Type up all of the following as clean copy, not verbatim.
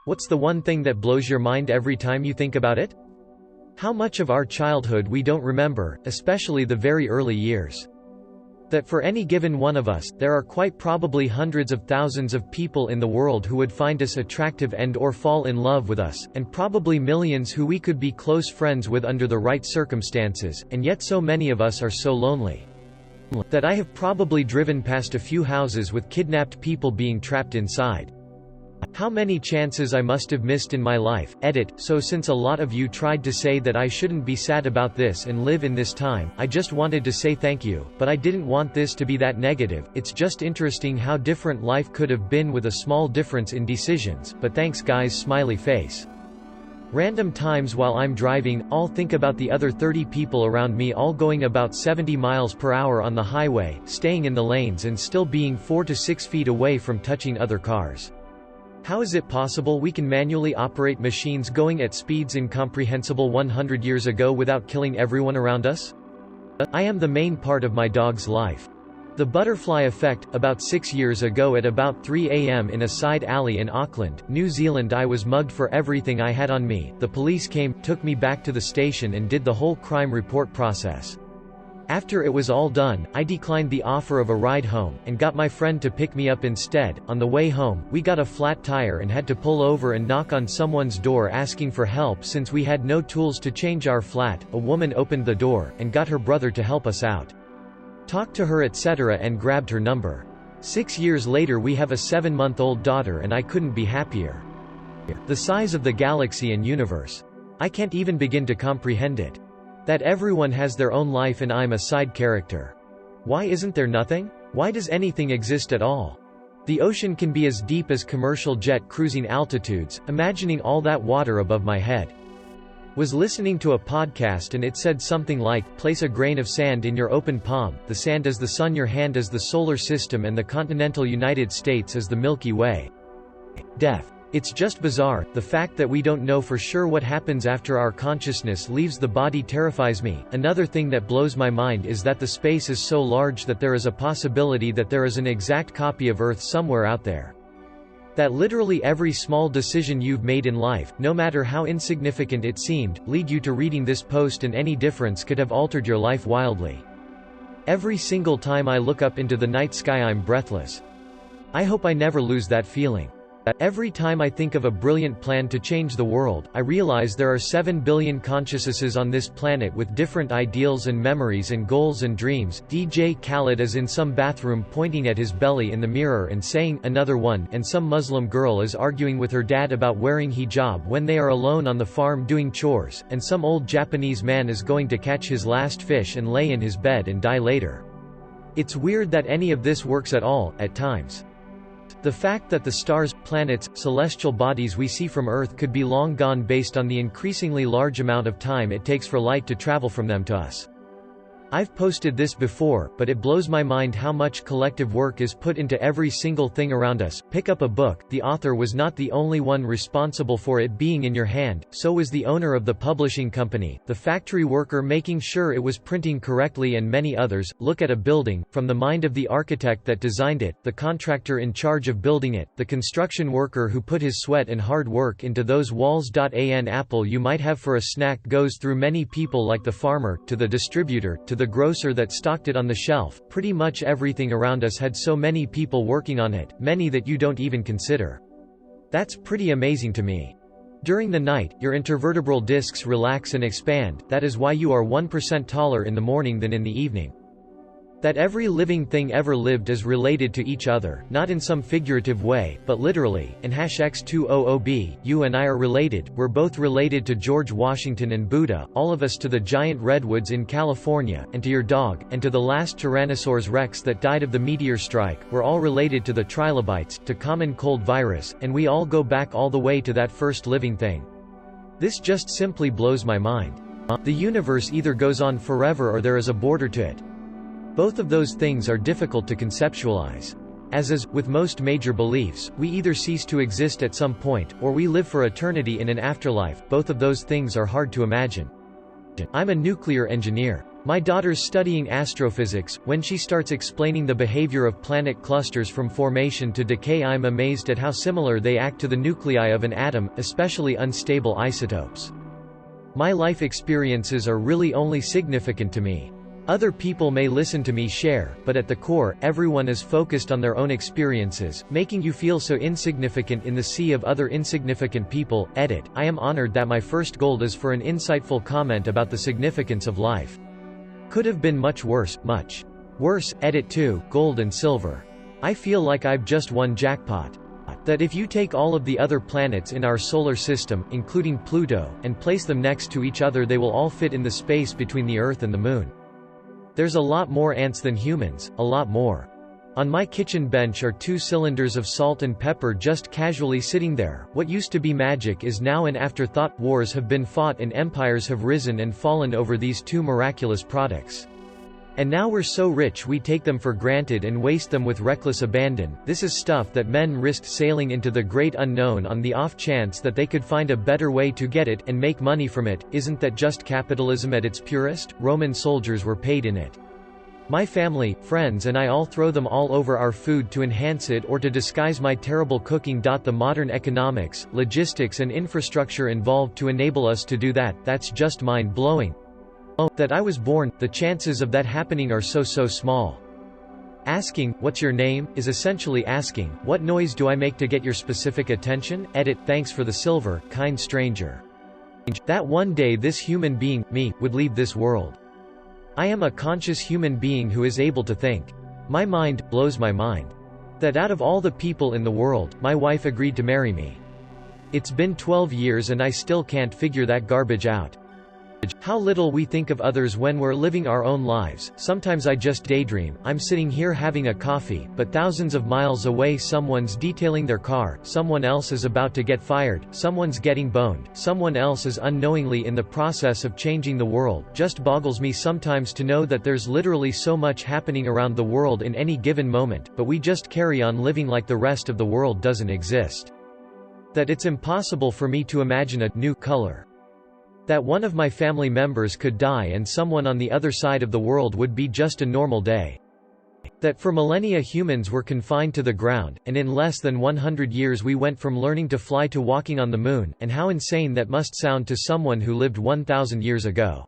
What's the one thing that blows your mind every time you think about it? How much of our childhood we don't remember, especially the very early years. That for any given one of us, there are quite probably hundreds of thousands of people in the world who would find us attractive and/or fall in love with us, and probably millions who we could be close friends with under the right circumstances, and yet so many of us are so lonely. That I have probably driven past a few houses with kidnapped people being trapped inside. How many chances I must have missed in my life. Edit. So since a lot of you tried to say that I shouldn't be sad about this and live in this time, I just wanted to say thank you, but I didn't want this to be that negative. It's just interesting how different life could have been with a small difference in decisions, but thanks guys, smiley face. Random times while I'm driving, I'll think about the other 30 people around me all going about 70 miles per hour on the highway, staying in the lanes and still being 4 to 6 feet away from touching other cars. How is it possible we can manually operate machines going at speeds incomprehensible 100 years ago without killing everyone around us? I am the main part of my dog's life. The butterfly effect. About 6 years ago at about 3 a.m. in a side alley in Auckland, New Zealand, I was mugged for everything I had on me. The police came, took me back to the station and did the whole crime report process. After it was all done, I declined the offer of a ride home, and got my friend to pick me up instead. On the way home, we got a flat tire and had to pull over and knock on someone's door asking for help since we had no tools to change our flat. A woman opened the door, and got her brother to help us out. Talked to her etc. and grabbed her number. 6 years later we have a 7-month-old daughter and I couldn't be happier. The size of the galaxy and universe. I can't even begin to comprehend it. That everyone has their own life and I'm a side character. Why isn't there nothing? Why does anything exist at all? The ocean can be as deep as commercial jet cruising altitudes, imagining all that water above my head. Was listening to a podcast and it said something like, place a grain of sand in your open palm, the sand is the sun, your hand is the solar system and the continental United States is the Milky Way. Death. It's just bizarre. The fact that we don't know for sure what happens after our consciousness leaves the body terrifies me. Another thing that blows my mind is that the space is so large that there is a possibility that there is an exact copy of Earth somewhere out there. That literally every small decision you've made in life, no matter how insignificant it seemed, lead you to reading this post, and any difference could have altered your life wildly. Every single time I look up into the night sky I'm breathless. I hope I never lose that feeling. Every time I think of a brilliant plan to change the world, I realize there are 7 billion consciousnesses on this planet with different ideals and memories and goals and dreams. DJ Khaled is in some bathroom pointing at his belly in the mirror and saying, another one, and some Muslim girl is arguing with her dad about wearing hijab when they are alone on the farm doing chores, and some old Japanese man is going to catch his last fish and lay in his bed and die later. It's weird that any of this works at all, at times. The fact that the stars, planets, celestial bodies we see from Earth could be long gone based on the increasingly large amount of time it takes for light to travel from them to us. I've posted this before, but it blows my mind how much collective work is put into every single thing around us. Pick up a book, the author was not the only one responsible for it being in your hand, so was the owner of the publishing company, the factory worker making sure it was printing correctly, and many others. Look at a building, from the mind of the architect that designed it, the contractor in charge of building it, the construction worker who put his sweat and hard work into those walls. An apple you might have for a snack goes through many people, like the farmer, to the distributor, to the grocer that stocked it on the shelf. Pretty much everything around us had so many people working on it, many that you don't even consider. That's pretty amazing to me. During the night, your intervertebral discs relax and expand. That is why you are 1% taller in the morning than in the evening. That every living thing ever lived is related to each other, not in some figurative way, but literally. And #X200B, you and I are related. We're both related to George Washington and Buddha, all of us to the giant redwoods in California, and to your dog, and to the last Tyrannosaurus rex that died of the meteor strike. We're all related to the trilobites, to common cold virus, and we all go back all the way to that first living thing. This just simply blows my mind. The universe either goes on forever or there is a border to it. Both of those things are difficult to conceptualize. As is, with most major beliefs, we either cease to exist at some point, or we live for eternity in an afterlife. Both of those things are hard to imagine. I'm a nuclear engineer. My daughter's studying astrophysics. When she starts explaining the behavior of planet clusters from formation to decay, I'm amazed at how similar they act to the nuclei of an atom, especially unstable isotopes. My life experiences are really only significant to me. Other people may listen to me share, but at the core, everyone is focused on their own experiences, making you feel so insignificant in the sea of other insignificant people. Edit. I am honored that my first gold is for an insightful comment about the significance of life. Could have been much worse, much worse. Edit 2, gold and silver. I feel like I've just won jackpot. That if you take all of the other planets in our solar system, including Pluto, and place them next to each other, they will all fit in the space between the Earth and the Moon. There's a lot more ants than humans, a lot more. On my kitchen bench are 2 cylinders of salt and pepper just casually sitting there. What used to be magic is now an afterthought. Wars have been fought and empires have risen and fallen over these 2 miraculous products. And now we're so rich we take them for granted and waste them with reckless abandon. This is stuff that men risked sailing into the great unknown on the off chance that they could find a better way to get it, and make money from it. Isn't that just capitalism at its purest? Roman soldiers were paid in it. My family, friends and I all throw them all over our food to enhance it or to disguise my terrible cooking. The modern economics, logistics and infrastructure involved to enable us to do that, that's just mind-blowing. That I was born, the chances of that happening are so small. Asking, "What's your name?" is essentially asking, "What noise do I make to get your specific attention?" Edit. Thanks for the silver, kind stranger. That one day this human being, me, would leave this world. I am a conscious human being who is able to think. My mind blows my mind. That out of all the people in the world, my wife agreed to marry me. It's been 12 years and I still can't figure that garbage out. How little we think of others when we're living our own lives. Sometimes I just daydream, I'm sitting here having a coffee, but thousands of miles away someone's detailing their car, someone else is about to get fired, someone's getting boned, someone else is unknowingly in the process of changing the world. Just boggles me sometimes to know that there's literally so much happening around the world in any given moment, but we just carry on living like the rest of the world doesn't exist. That it's impossible for me to imagine a new color. That one of my family members could die and someone on the other side of the world would be just a normal day. That for millennia humans were confined to the ground, and in less than 100 years we went from learning to fly to walking on the moon, and how insane that must sound to someone who lived 1,000 years ago.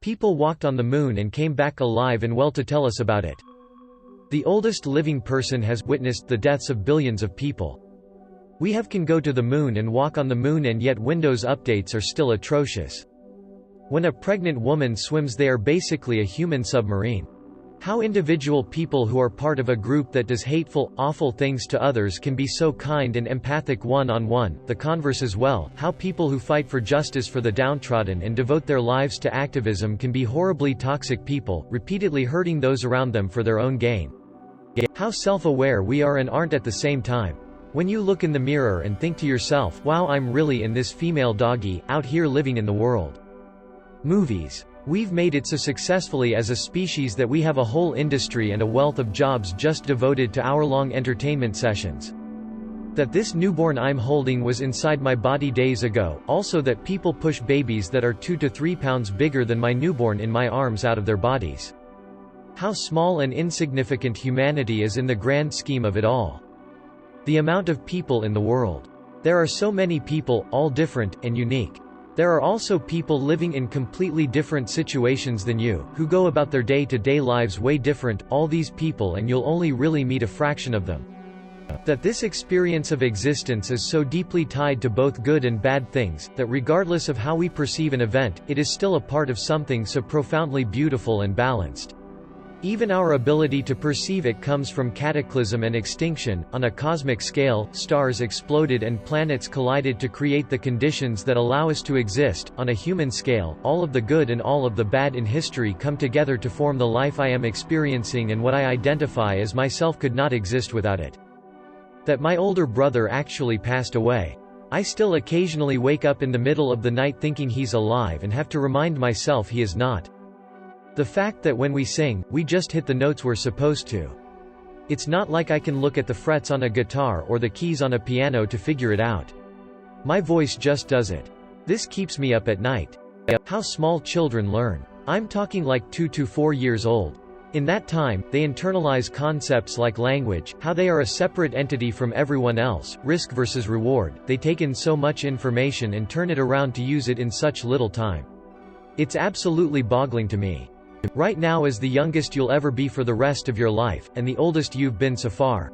People walked on the moon and came back alive and well to tell us about it. The oldest living person has witnessed the deaths of billions of people. We can go to the moon and walk on the moon, and yet Windows updates are still atrocious. When a pregnant woman swims, they are basically a human submarine. How individual people who are part of a group that does hateful, awful things to others can be so kind and empathic one-on-one, the converse as well. How people who fight for justice for the downtrodden and devote their lives to activism can be horribly toxic people, repeatedly hurting those around them for their own gain. How self-aware we are and aren't at the same time. When you look in the mirror and think to yourself, wow, I'm really in this female doggy, out here living in the world. Movies. We've made it so successfully as a species that we have a whole industry and a wealth of jobs just devoted to hour-long entertainment sessions. That this newborn I'm holding was inside my body days ago, also that people push babies that are 2 to 3 pounds bigger than my newborn in my arms out of their bodies. How small and insignificant humanity is in the grand scheme of it all. The amount of people in the world. There are so many people, all different, and unique. There are also people living in completely different situations than you, who go about their day-to-day lives way different, all these people, and you'll only really meet a fraction of them. That this experience of existence is so deeply tied to both good and bad things, that regardless of how we perceive an event, it is still a part of something so profoundly beautiful and balanced. Even our ability to perceive it comes from cataclysm and extinction. On a cosmic scale, stars exploded and planets collided to create the conditions that allow us to exist. On a human scale, all of the good and all of the bad in history come together to form the life I am experiencing, and what I identify as myself could not exist without it. That my older brother actually passed away. I still occasionally wake up in the middle of the night thinking he's alive and have to remind myself he is not. The fact that when we sing, we just hit the notes we're supposed to. It's not like I can look at the frets on a guitar or the keys on a piano to figure it out. My voice just does it. This keeps me up at night. How small children learn. I'm talking like 2 to 4 years old. In that time, they internalize concepts like language, how they are a separate entity from everyone else, risk versus reward. They take in so much information and turn it around to use it in such little time. It's absolutely boggling to me. Right now is the youngest you'll ever be for the rest of your life, and the oldest you've been so far.